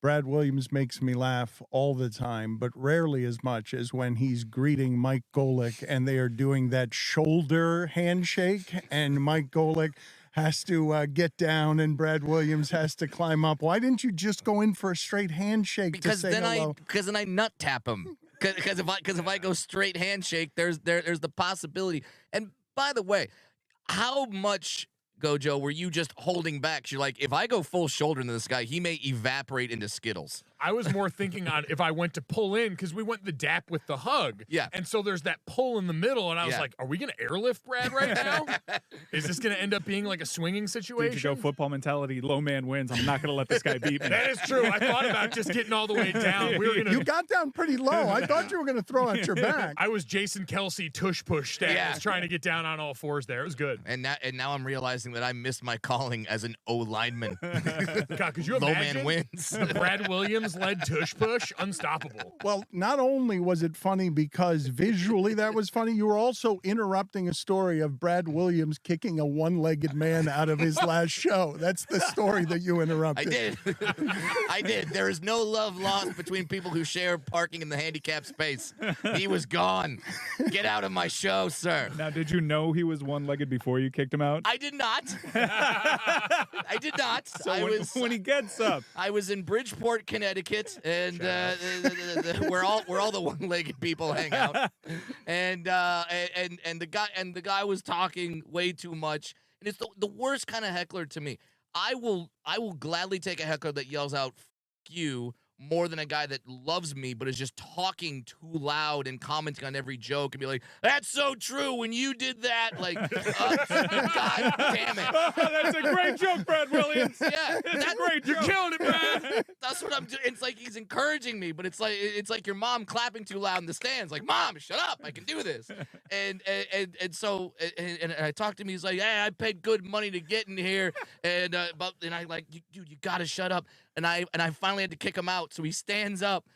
Brad Williams makes me laugh all the time, but rarely as much as when he's greeting Mike Golic and they are doing that shoulder handshake, and Mike Golic has to get down and Brad Williams has to climb up. Why didn't you just go in for a straight handshake to say hello? Because then I nut tap him. Because if I go straight handshake, there's the possibility. And by the way, how much, GoJo, were you just holding back? You're like, if I go full shoulder into this guy, he may evaporate into Skittles. I was more thinking on if I went to pull in, because we went the dap with the hug. Yeah. And so there's that pull in the middle, and I was like, are we going to airlift Brad right now? Is this going to end up being like a swinging situation? Did you go football mentality, low man wins, I'm not going to let this guy beat me. That is true. I thought about just getting all the way down. You got down pretty low. I thought you were going to throw out your back. I was Jason Kelsey tush push stats trying to get down on all fours there. It was good. And now I'm realizing that I missed my calling as an O lineman. God, could you Low imagine? man wins. Brad Williams led tush push, unstoppable. Well, not only was it funny because visually that was funny, you were also interrupting a story of Brad Williams kicking a one-legged man out of his last show. That's the story that you interrupted. I did. I did. There is no love lost between people who share parking in the handicapped space. He was gone. Get out of my show, sir. Now, did you know he was one-legged before you kicked him out? I did not. I did not. So when he gets up. I was in Bridgeport, Connecticut, and where all the one-legged people hang out, and the guy was talking way too much, and it's the worst kind of heckler to me. I will gladly take a heckler that yells out "F you" more than a guy that loves me but is just talking too loud and commenting on every joke and be like, "That's so true when you did that." Like, God damn it. That's a great joke, Brad Williams. Yeah, that's great. You're killing it, Brad. That's what I'm doing. It's like he's encouraging me, but it's like your mom clapping too loud in the stands. Like, "Mom, shut up! I can do this." And so I talked to him. He's like, "Hey, I paid good money to get in here," and I like, "Dude, you gotta shut up." And I finally had to kick him out. So he stands up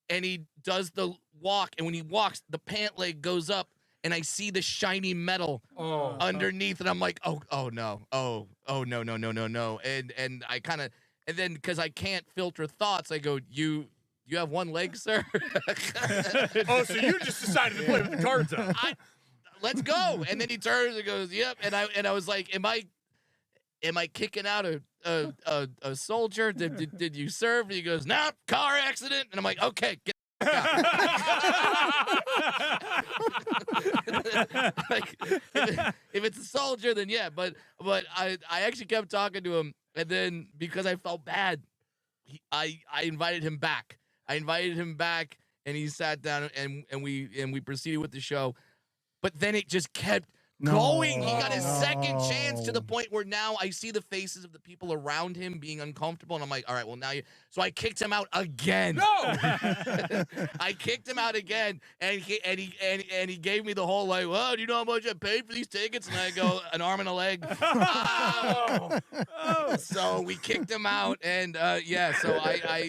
and he does the walk, and when he walks, the pant leg goes up, and I see the shiny metal underneath, and I'm like, oh no, no. And I kind of, and then because I can't filter thoughts, I go, you have one leg, sir? Oh, so you just decided to play with the cards up. Let's go. And then he turns and goes, yep. And I was like, am I kicking out a soldier? Did you serve? And he goes, "No, car accident." And I'm like, okay, get like, if it's a soldier, then yeah. But I actually kept talking to him, and then because I felt bad, I invited him back. And he sat down, and we proceeded with the show. But then it just kept going. He got his second chance to the point where now I see the faces of the people around him being uncomfortable, and I'm like, all right, well, now you. So I kicked him out again. No, I kicked him out again, and he gave me the whole like, well, do you know how much I paid for these tickets? And I go, an arm and a leg. So we kicked him out, and yeah. So I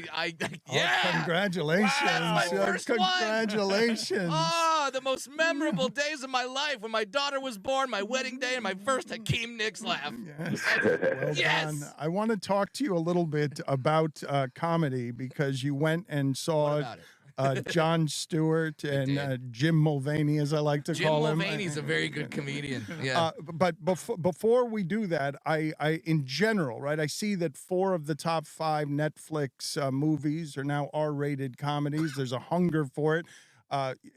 yeah. Congratulations! Wow, that's my first Congratulations! Oh, the most memorable days of my life when my daughter was born, my wedding day, and my first Hakeem Nicks laugh. Yes. Well done. I want to talk to you a little bit about comedy, because you went and saw Jon Stewart and Jim Mulvaney, as I like to call him. Jim Mulvaney's a very good comedian. Yeah. But before we do that, I in general, right, I see that 4 of the top 5 Netflix movies are now R-rated comedies. There's a hunger for it.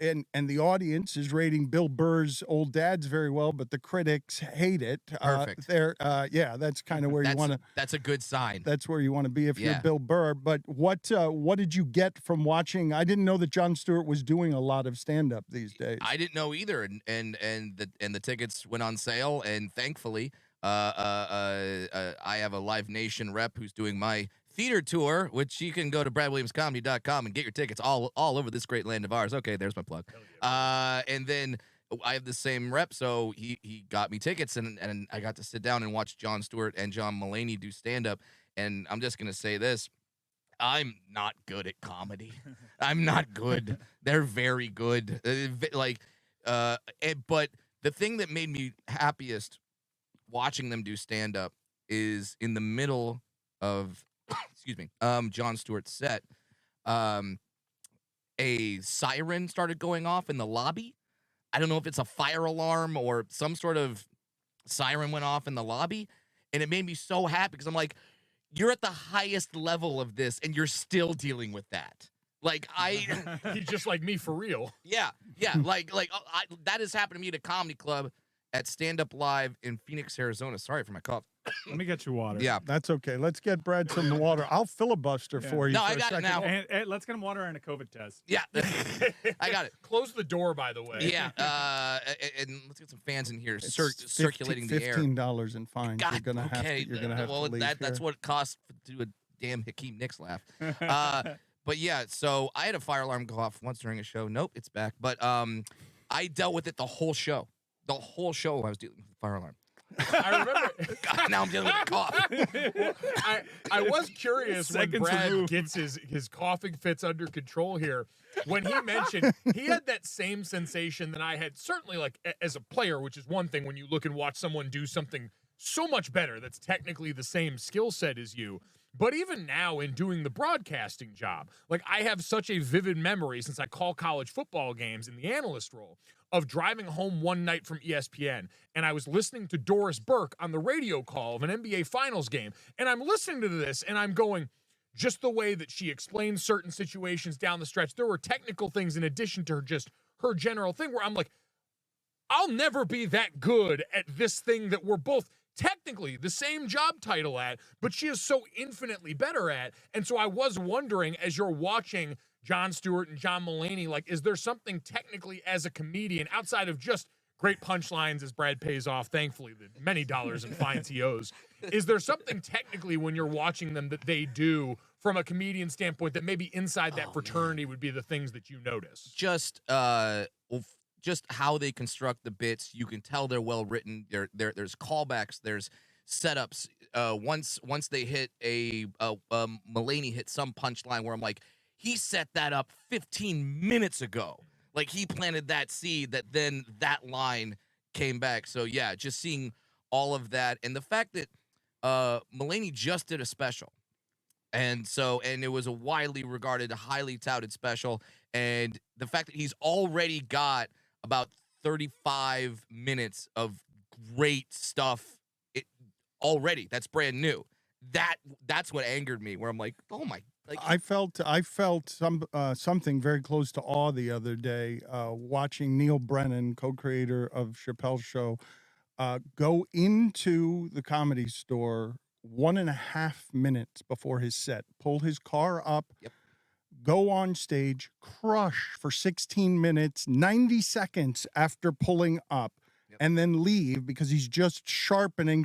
And the audience is rating Bill Burr's Old Dads very well, but the critics hate it. Perfect. Yeah, that's kind of where you want to. That's a good sign. That's where you want to be if you're Bill Burr. But what did you get from watching? I didn't know that Jon Stewart was doing a lot of stand-up these days. I didn't know either, and the tickets went on sale, and thankfully, I have a Live Nation rep who's doing my theater tour, which you can go to bradwilliamscomedy.com and get your tickets all over this great land of ours. Okay, there's my plug. And then I have the same rep, so he got me tickets, and I got to sit down and watch Jon Stewart and John Mulaney do stand-up. And I'm just going to say this. I'm not good at comedy. I'm not good. They're very good. But the thing that made me happiest watching them do stand-up is in the middle of excuse me, Jon Stewart's set, a siren started going off in the lobby. I don't know if it's a fire alarm or some sort of siren went off in the lobby, and it made me so happy because I'm like, you're at the highest level of this, and you're still dealing with that. Like He's just like me for real. yeah, that has happened to me at a comedy club at Stand Up Live in Phoenix, Arizona. Sorry for my cough. Let me get you water. Yeah. That's okay. Let's get Brad some water. I'll filibuster Yeah. for you. No, for I a got it second. now. And let's get him water and a COVID test. Yeah, I got it. Close the door, by the way. Yeah, and let's get some fans in here circulating the air. $15 in fines. God, you're gonna have okay. to. You're gonna have well, to leave that's here. what it costs to do a damn Hakeem Nicks laugh. But yeah, so I had a fire alarm go off once during a show. Nope, it's back. But I dealt with it the whole show. The whole show I was dealing with the fire alarm. I remember. God, now I'm dealing with a cough. I was curious when Seconds Brad removed. gets his coughing fits under control here. When he mentioned he had that same sensation that I had, certainly like as a player, which is one thing when you look and watch someone do something so much better that's technically the same skill set as you. But even now in doing the broadcasting job, like I have such a vivid memory since I call college football games in the analyst role of driving home one night from ESPN, and I was listening to Doris Burke on the radio call of an NBA Finals game, and I'm listening to this, and I'm going, just the way that she explained certain situations down the stretch, there were technical things in addition to her general thing where I'm like, I'll never be that good at this thing that we're both technically the same job title at, but she is so infinitely better at. And so I was wondering, as you're watching Jon Stewart and John Mulaney, like, is there something technically as a comedian outside of just great punchlines as Brad pays off, thankfully, the many dollars in fines he owes? Is there something technically when you're watching them that they do from a comedian standpoint that maybe inside that fraternity would be the things that you notice? Just how they construct the bits, you can tell they're well written. There's callbacks, there's setups. Once they hit Mulaney hit some punchline where I'm like, he set that up 15 minutes ago. Like he planted that seed that then that line came back. So yeah, just seeing all of that and the fact that Mulaney just did a special. And it was a widely regarded, highly touted special. And the fact that he's already got about 35 minutes of great stuff already. That's brand new. That's what angered me, where I'm like, oh my. Like, I felt something very close to awe the other day watching Neil Brennan, co-creator of Chappelle's Show, go into the Comedy Store 1.5 minutes before his set, pull his car up, Yep. go on stage, crush for 16 minutes, 90 seconds after pulling up, Yep. and then leave because he's just sharpening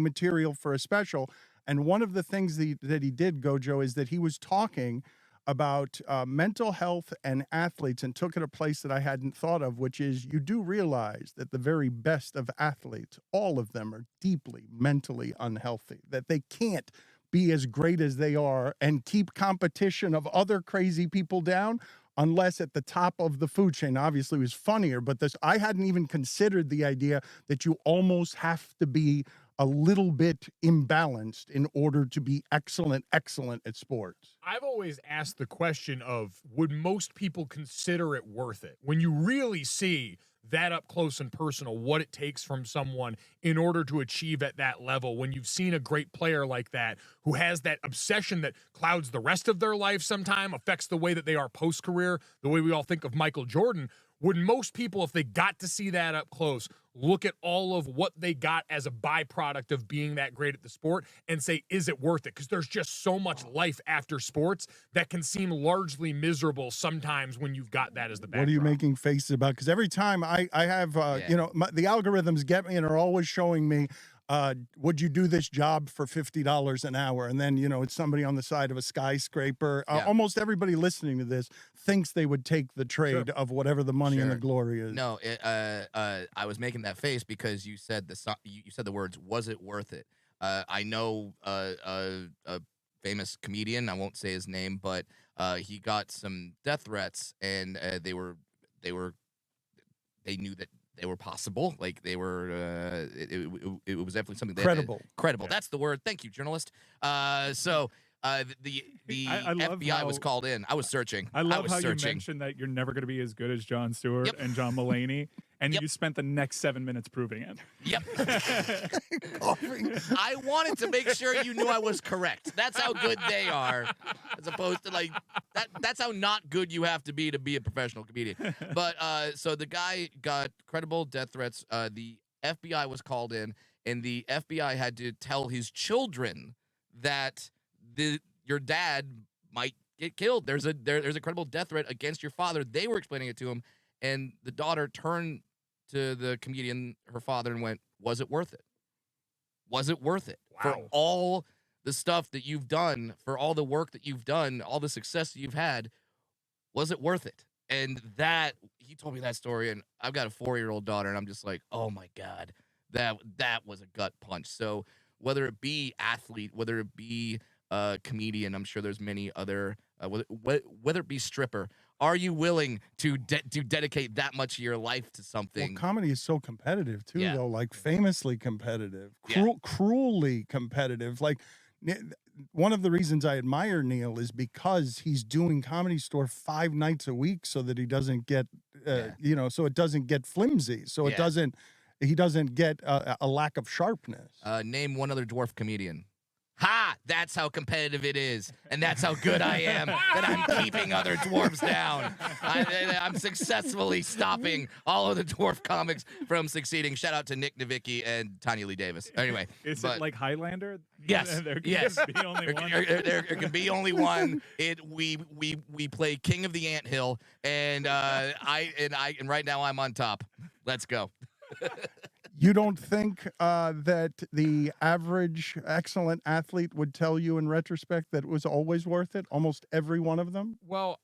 material for a special. And one of the things that he did, GoJo, is that he was talking about mental health and athletes and took it a place that I hadn't thought of, which is you do realize that the very best of athletes, all of them are deeply mentally unhealthy, that they can't be as great as they are and keep competition of other crazy people down unless at the top of the food chain. Obviously it was funnier, but I hadn't even considered the idea that you almost have to be a little bit imbalanced in order to be excellent at sports. I've always asked the question of, would most people consider it worth it? When you really see that up close and personal, what it takes from someone in order to achieve at that level, when you've seen a great player like that, who has that obsession that clouds the rest of their life sometime, affects the way that they are post-career, the way we all think of Michael Jordan, would most people, if they got to see that up close, look at all of what they got as a byproduct of being that great at the sport and say, is it worth it? Because there's just so much life after sports that can seem largely miserable sometimes when you've got that as the backdrop. What are you making faces about? Because every time I have, the algorithms get me and are always showing me, would you do this job for $50 an hour? And then, it's somebody on the side of a skyscraper. Yeah. Almost everybody listening to this thinks they would take the trade of whatever the money and the Sure. glory is. No, I was making that face because you said you said the words, was it worth it? I know a famous comedian, I won't say his name, but he got some death threats, and they knew that they were possible. Like they were, it was definitely something Credible. Credible. That's the word. Thank you, journalist. So The I love FBI was how- called in. I was searching. I love was how you searching. mentioned that you're never going to be as good as Jon Stewart Yep. and John Mulaney, and Yep. you spent the next 7 minutes proving it. Yep. I wanted to make sure you knew I was correct. That's how good they are, as opposed to like that. That's how not good you have to be a professional comedian. But so the guy got credible death threats. The FBI was called in, and the FBI had to tell his children that your dad might get killed. There's a credible death threat against your father. They were explaining it to him, and the daughter turned to the comedian, her father, and went, "Was it worth it? Was it worth it for Wow. all the stuff that you've done, for all the work that you've done, all the success that you've had? Was it worth it?" And that he told me that story, and I've got a 4-year-old daughter, and I'm just like, oh my God, that was a gut punch. So whether it be athlete, whether it be comedian, I'm sure there's many other, whether it be stripper, are you willing to dedicate that much of your life to Well, something? comedy is so competitive too, Yeah. though. Like famously competitive, Yeah. cruelly competitive. Like one of the reasons I admire Neil is because he's doing Comedy Store 5 nights a week, so that he doesn't get, so it doesn't get flimsy, so Yeah. he doesn't get a lack of sharpness. Name one other dwarf comedian. Ha! That's how competitive it is, and that's how good I am that I'm keeping other dwarves down. I'm successfully stopping all of the dwarf comics from succeeding. Shout out to Nick Novicki and Tanya Lee Davis. Anyway, Is but it like Highlander? Yes, There can yes. be only one. there can be only one. We play King of the Anthill, and right now I'm on top. Let's go. You don't think that the average excellent athlete would tell you in retrospect that it was always worth it? Almost every one of them? Well,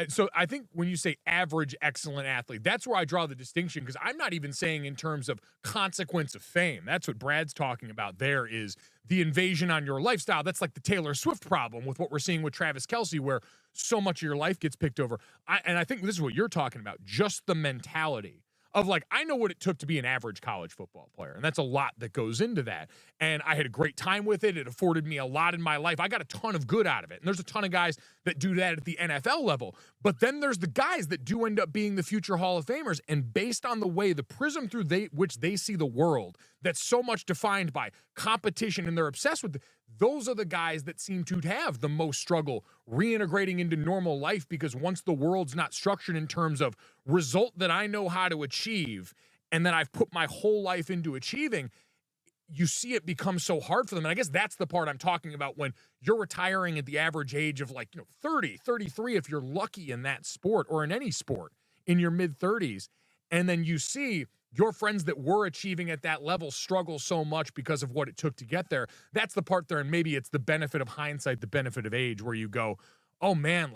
so I think when you say average excellent athlete, that's where I draw the distinction, because I'm not even saying in terms of consequence of fame. That's what Brad's talking about. There is the invasion on your lifestyle. That's like the Taylor Swift problem with what we're seeing with Travis Kelce, where so much of your life gets picked over. And I think this is what you're talking about, just the mentality of like, I know what it took to be an average college football player, and that's a lot that goes into that. And I had a great time with it. It afforded me a lot in my life. I got a ton of good out of it. And there's a ton of guys that do that at the NFL level. But then there's the guys that do end up being the future Hall of Famers. And based on the way, the prism through which they see the world, that's so much defined by competition, and they're obsessed with those are the guys that seem to have the most struggle reintegrating into normal life, because once the world's not structured in terms of result that I know how to achieve and that I've put my whole life into achieving, you see it become so hard for them. And I guess that's the part I'm talking about when you're retiring at the average age of 30, 33, if you're lucky in that sport or in any sport in your mid-30s. And then you see your friends that were achieving at that level struggle so much because of what it took to get there. That's the part there, and maybe it's the benefit of hindsight, the benefit of age, where you go, oh man,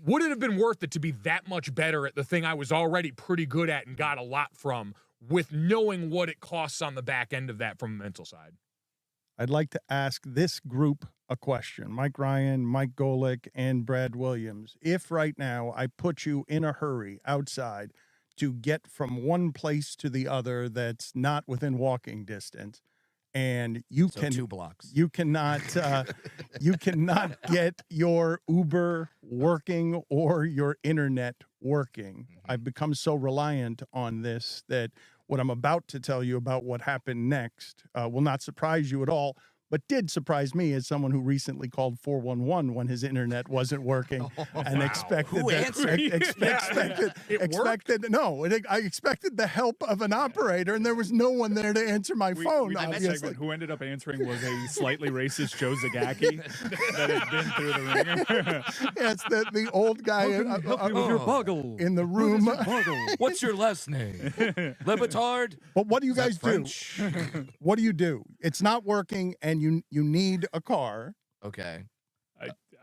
would it have been worth it to be that much better at the thing I was already pretty good at and got a lot from, with knowing what it costs on the back end of that from a mental side? I'd like to ask this group a question. Mike Ryan, Mike Golic, and Brad Williams. If right now I put you in a hurry outside to get from one place to the other that's not within walking distance, and you So can 2 blocks. you cannot get your Uber working or your internet working. I've become so reliant on this that what I'm about to tell you about what happened next will not surprise you at all, but did surprise me as someone who recently called 411 when his internet wasn't working and expected Who that answered? I expected the help of an operator, and there was no one there to answer my phone. We did a obviously. segment. Who ended up answering was a slightly racist Joe Zagacki that had been through the ringer. Yes, the old guy Help you with your buggle. in the room. What's your last name? Le Batard? But what do you guys do? French? What do you do? It's not working, and you need a car. Okay.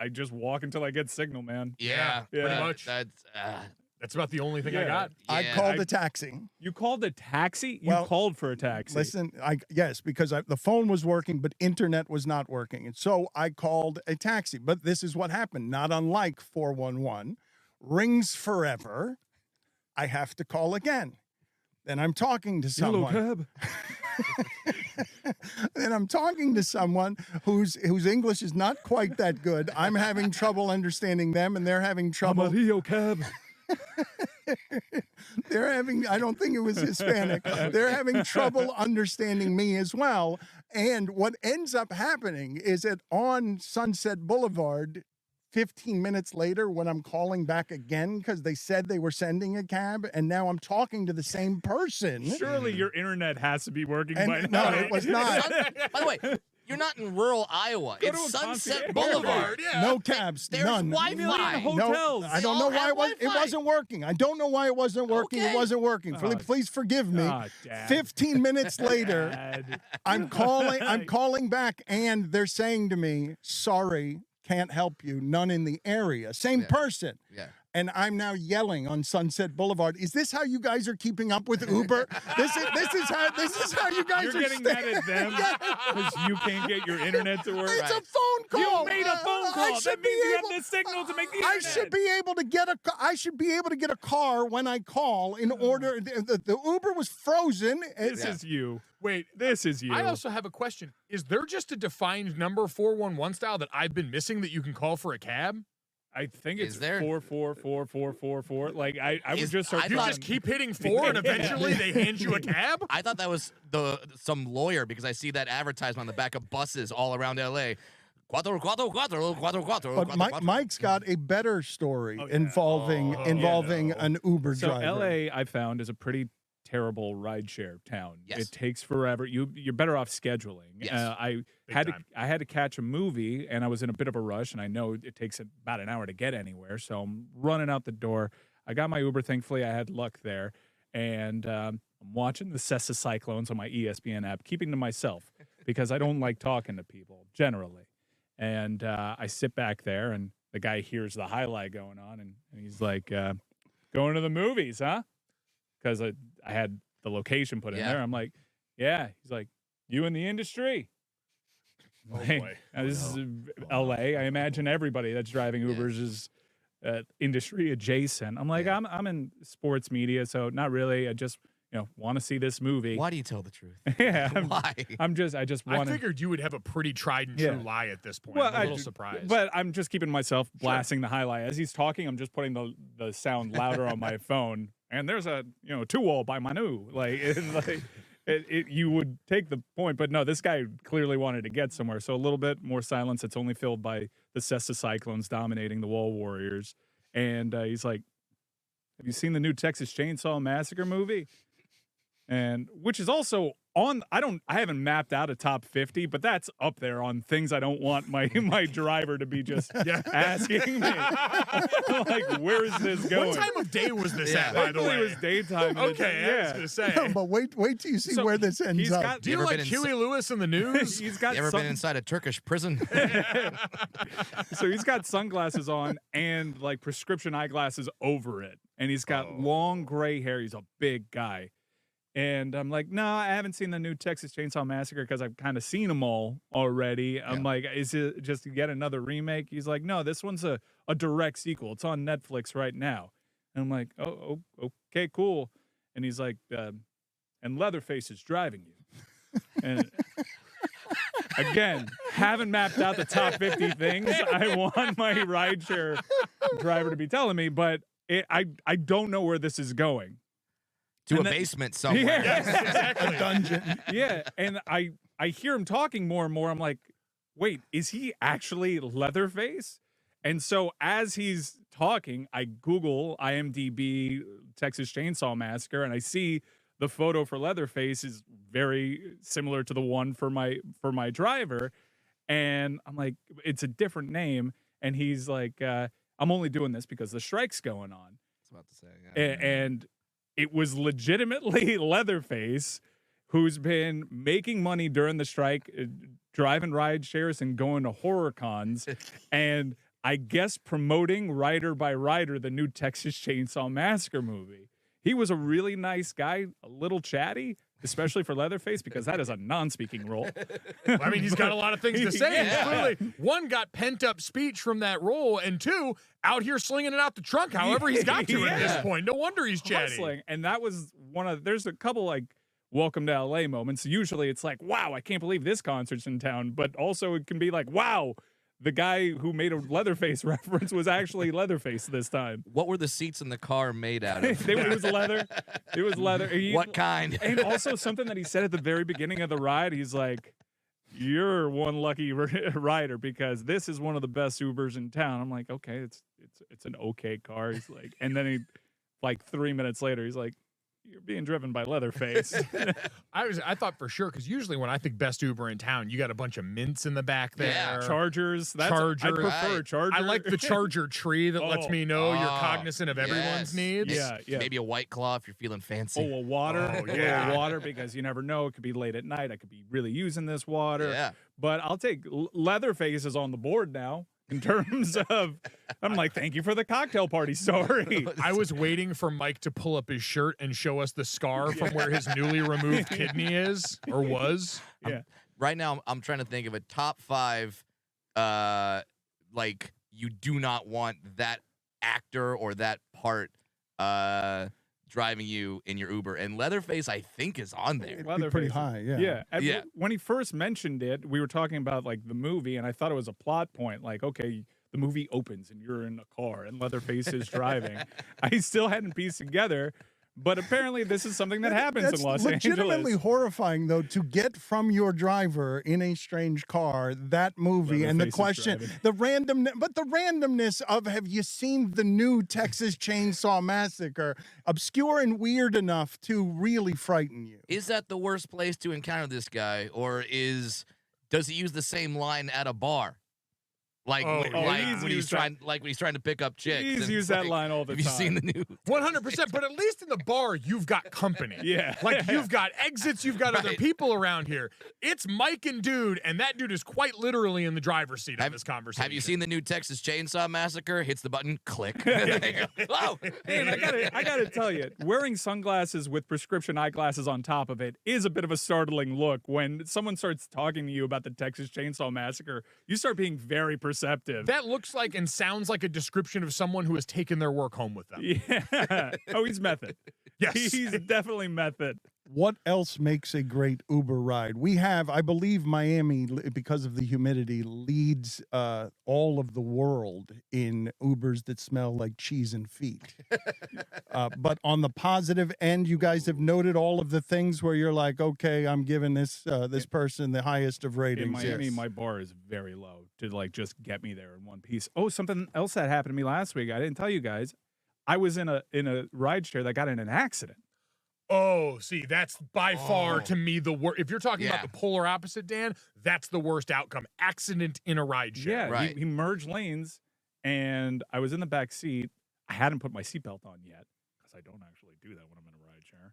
I just walk until I get signal, man. Yeah. Yeah. Pretty much. That's about the only thing I Yeah. got. I Yeah, called a taxi. You called a taxi? You Well, called for a taxi. Listen, yes, because the phone was working, but internet was not working. And so I called a taxi. But this is what happened. Not unlike 411. Rings forever. I have to call again. and I'm talking to Yellow someone. cab. And I'm talking to someone whose English is not quite that good. I'm having trouble understanding them, and they're having trouble. Amarillo cab. I don't think it was Hispanic. They're having trouble understanding me as well. And what ends up happening is that on Sunset Boulevard, 15 minutes later, when I'm calling back again because they said they were sending a cab, and now I'm talking to the same person. Surely your internet has to be working by And now. no, it was not. By the way, you're not in rural Iowa. Go to It's a Sunset concierge. Boulevard. Yeah. No cabs, There's none. Wi-Fi. Hotels. No, I They don't know all why have it Wi-Fi. wasn't working. I don't know why it wasn't working. Okay. It wasn't working. Oh, Please forgive me. Ah, Dad. 15 minutes later, Dad. I'm calling back, and they're saying to me, "Sorry, can't help you. None in the area." Same Yeah. person. Yeah. And I'm now yelling on Sunset Boulevard. Is this how you guys are keeping up with Uber? This is how you guys You're are getting mad at them because you can't get your internet to work. It's Right. a phone call. You made a phone call. I That should means be you able. have the signal to make the I internet. should be able to get a. I should be able to get a car when I call. In order, the Uber was frozen. This is you. Wait, This is you. I also have a question. Is there just a defined number 411 style that I've been missing that you can call for a cab? I think Is it's there? 4444444. Like I would Is- just start. I You thought- just keep hitting 4 and eventually they hand you a cab? I thought that was some lawyer because I see that advertisement on the back of buses all around LA. Cuatro, cuatro, cuatro, cuatro, cuatro, But cuatro, cuatro. Mike's got a better story Oh, yeah. involving yeah. an Uber So driver. LA, I found, is a pretty terrible rideshare town. Yes. It takes forever. You're better off scheduling. Yes. I Big had time. to catch a movie, and I was in a bit of a rush, and I know it takes about an hour to get anywhere, so I'm running out the door. I got my Uber. Thankfully, I had luck there, and I'm watching the Cessa Cyclones on my ESPN app, keeping to myself because I don't like talking to people generally. And I sit back there, and the guy hears the highlight going on, and he's like, "Going to the movies, huh?" Because I had the location put in Yeah. there. I'm like, "Yeah." He's like, "You in the industry?" Oh, Like, boy. now this is LA. I imagine everybody that's driving Yeah. Ubers is industry adjacent. I'm like, Yeah. I'm in sports media, so not really. I just want to see this movie. Why do you tell the truth? Yeah, Why? I just I want to. figured you would have a pretty tried and true Yeah. lie at this point. Well, I'm a I little d- surprised. But I'm just keeping myself blasting the highlight as he's talking. I'm just putting the sound louder on my phone. And there's a 2-wall by Manu. You would take the point, but no, this guy clearly wanted to get somewhere. So a little bit more silence. It's only filled by the Cessa Cyclones dominating the Wall Warriors. And he's like, "Have you seen the new Texas Chainsaw Massacre movie?" And which is also on. I haven't mapped out a top 50, but that's up there on things I don't want my driver to be just asking me. Like, where is this going? what time of day was this Yeah. at, by the Luckily, way? it was daytime. and Okay, I was going to say. No, but wait till you see So where this ends he's up. got- Do you ever like been in Huey Lewis in the news? he's got You ever some- been inside a Turkish prison? so he's got sunglasses on and like prescription eyeglasses over it, and he's got long gray hair. He's a big guy. And I'm like, no, I haven't seen the new Texas Chainsaw Massacre because I've kind of seen them all already. I'm like, is it just yet another remake? He's like, no, this one's a direct sequel. It's on Netflix right now. And I'm like, oh, okay, cool. And he's like, and Leatherface is driving you. And again, haven't mapped out the top 50 things I want my rideshare driver to be telling me, but I don't know where this is going. To And a then- basement somewhere. Yes, exactly. Dungeon. Yeah, and I hear him talking more and more. I'm like, wait, is he actually Leatherface? And so as he's talking, I Google IMDb Texas Chainsaw Massacre, and I see the photo for Leatherface is very similar to the one for my driver. And I'm like, it's a different name. And he's like, I'm only doing this because the strike's going on. I was about to say, yeah. And it was legitimately Leatherface who's been making money during the strike, driving ride shares and going to horror cons, and I guess promoting Rider by Rider, the new Texas Chainsaw Massacre movie. He was a really nice guy, a little chatty, especially for Leatherface, because that is a non-speaking role. I mean, he's got a lot of things to say. Yeah. Clearly, one, got pent-up speech from that role, and two, out here slinging it out the trunk however he's got to at this Yeah. point. No wonder he's chatty. Hustling. And that was there's a couple like welcome to LA moments. Usually it's like, wow, I can't believe this concert's in town. But also it can be like, wow, the guy who made a Leatherface reference was actually Leatherface this time. What were the seats in the car made out of? It was leather. It was leather. What kind? And also something that he said at the very beginning of the ride, he's like, you're one lucky rider because this is one of the best Ubers in town. I'm like, okay, it's an okay car. He's like, and then he, like 3 minutes later, he's like, you're being driven by Leatherface. I thought for sure, because usually when I think best Uber in town, you got a bunch of mints in the back there. Yeah. Chargers. I Charger. prefer a Charger. I like the Charger tree that lets me know you're cognizant of everyone's Yes. needs. Yeah. Maybe a White Claw if you're feeling fancy. Oh, a water. Oh, yeah. Water, because you never know. It could be late at night. I could be really using this water. Yeah. But I'll take Leatherface is on the board now in terms of, I'm like, thank you for the cocktail party. Sorry. I was waiting for Mike to pull up his shirt and show us the scar from where his newly removed kidney is or was. Yeah. Right now, I'm trying to think of a top 5, like, you do not want that actor or that part driving you in your Uber. And Leatherface, I think, is on there. It'd be pretty high, yeah. Yeah. When he first mentioned it, we were talking about like the movie, and I thought it was a plot point. Like, okay, the movie opens and you're in a car and Leatherface is driving. I still hadn't pieced together, but apparently this is something that happens That's in Los legitimately Angeles. horrifying, though, to get from your driver in a strange car that movie and the Leatherface is question, driving. the randomness of have you seen the new Texas Chainsaw Massacre? Obscure and weird enough to really frighten you. Is that the worst place to encounter this guy, or does he use the same line at a bar? Like, when he's trying to pick up chicks. He's and used it's that line all the have time. you seen the new? 100%, but at least in the bar, you've got company. Yeah. Like, you've got exits, you've got other Right. people around here. It's Mike and Dude, and that dude is quite literally in the driver's seat of this conversation. Have you seen the new Texas Chainsaw Massacre? Hits the button, click. Oh, And I gotta tell you, wearing sunglasses with prescription eyeglasses on top of it is a bit of a startling look. When someone starts talking to you about the Texas Chainsaw Massacre, you start being very perceptive. That looks like and sounds like a description of someone who has taken their work home with them. Yeah. Oh, he's method. Yes. He's definitely method. What else makes a great Uber ride? We have, I believe, Miami, because of the humidity, leads all of the world in Ubers that smell like cheese and feet. But on the positive end, you guys have noted all of the things where you're like, okay, I'm giving this person the highest of ratings. In Miami, Yes. my bar is very low to like just get me there in one piece. Oh, something else that happened to me last week. I didn't tell you guys. I was in a rideshare that got in an accident. Oh, see, that's by far to me the worst. If you're talking Yeah. about the polar opposite, Dan, that's the worst outcome. Accident in a ride share. Yeah, Right. he merged lanes, and I was in the back seat. I hadn't put my seatbelt on yet because I don't actually do that when I'm in a rideshare.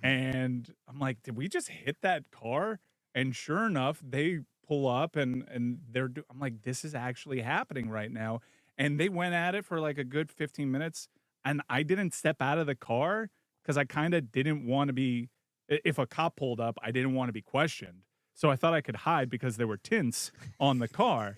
And I'm like, did we just hit that car? And sure enough, they pull up and I'm like, this is actually happening right now. And they went at it for like a good 15 minutes, and I didn't step out of the car because I kind of didn't want to be. If a cop pulled up, I didn't want to be questioned. So I thought I could hide because there were tints on the car.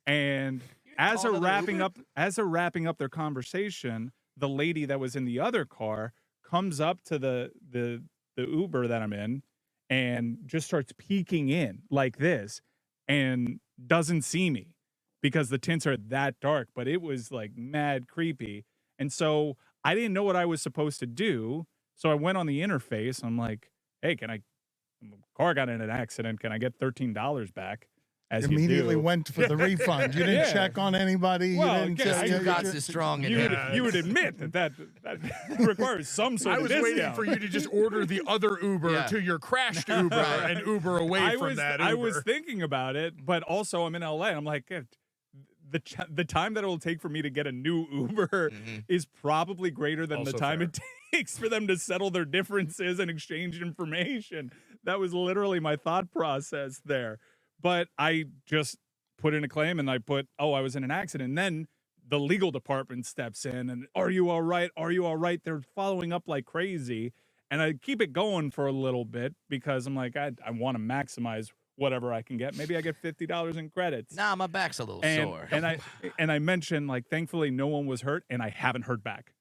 And as they're wrapping up their conversation, the lady that was in the other car comes up to the Uber that I'm in and just starts peeking in like this and doesn't see me because the tints are that dark, but it was like mad creepy. And so I didn't know what I was supposed to do. So I went on the interface. I'm like, hey, car got in an accident. Can I get $13 back? As Immediately you do. went for the refund. You didn't Yeah. check on anybody. Well, you okay, didn't you Stugotz is strong. in You him. would, you would admit that requires some sort I of was discount. waiting for you to just order the other Uber Yeah. to your crashed Uber and Uber away from that Uber. I was thinking about it, but also I'm in LA. And I'm like, the time that it will take for me to get a new Uber is probably greater than Also the time fair. it takes for them to settle their differences and exchange information. That was literally my thought process there. But I just put in a claim and I put, I was in an accident. And then the legal department steps in and, are you all right? Are you all right? They're following up like crazy. And I keep it going for a little bit because I'm like, I want to maximize whatever I can get. Maybe I get $50 in credits. Nah, my back's a little And, sore. and I mentioned, like, thankfully no one was hurt and I haven't heard back.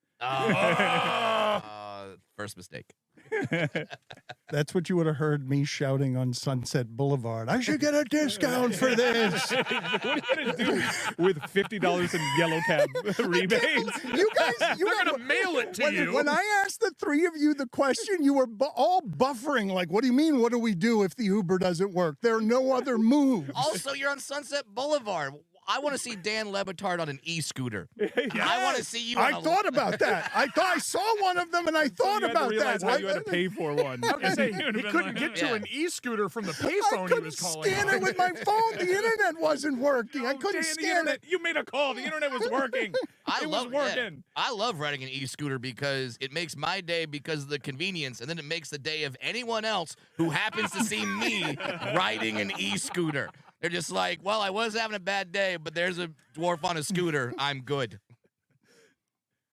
First mistake. That's what you would have heard me shouting on Sunset Boulevard. I should get a discount for this. What are you gonna do with $50 in yellow cab rebates? You guys, They're gonna mail it to you. When I asked the three of you the question, you were all buffering. Like, what do you mean? What do we do if the Uber doesn't work? There are no other moves. Also, you're on Sunset Boulevard. I want to see Dan Le Batard on an e-scooter. I want to see you. I thought about that. I saw one of them, and I thought you had about to realize that. how you had to pay for one. I was gonna say, You would he have been couldn't like, get to an e-scooter from the payphone he couldn't was calling scan on. it with my phone. The internet wasn't working. I couldn't Dan, the scan internet, it. You made a call. The internet was working. It was working. I love riding an e-scooter because it makes my day because of the convenience, and then it makes the day of anyone else who happens to see me riding an e-scooter. They're just like, well, I was having a bad day, but there's a dwarf on a scooter. I'm good.